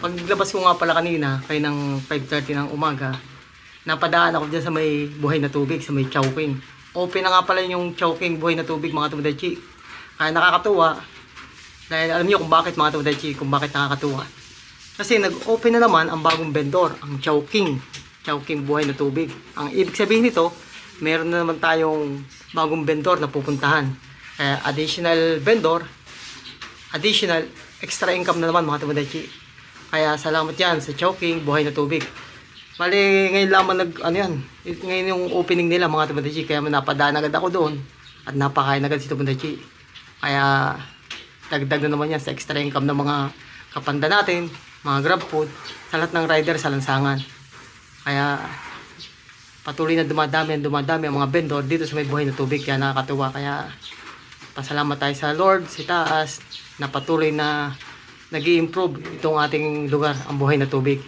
Paglabas ko nga pala kanina, kaya ng 5:30 ng umaga, napadaan ako dyan sa may buhay na tubig, sa may Chowking. Open na nga pala yung Chowking buhay na tubig mga Tomodachi. Kaya nakakatuwa, dahil alam niyo kung bakit mga Tomodachi, kung bakit nakakatuwa. Kasi nag-open na naman ang bagong vendor, ang Chowking. Chowking buhay na tubig. Ang ibig sabihin nito, meron na naman tayong bagong vendor na pupuntahan. Kaya additional vendor, additional extra income na naman mga Tomodachi. Kaya salamat yan sa Chowking buhay na tubig. Bali, ngayon lamang ngayon yung opening nila mga Tomodachi. Kaya napadaan agad ako doon at napakain agad si Tomodachi. Kaya dagdag na naman yan sa extra income ng mga kapanda natin, mga grab food, sa lahat ng rider sa lansangan. Kaya patuloy na dumadami ang mga vendor dito sa may buhay na tubig. Kaya nakakatuwa. Kaya pasalamat tayo sa Lord, si taas, na patuloy na nag-i-improve itong ating lugar, ang buhay na tubig.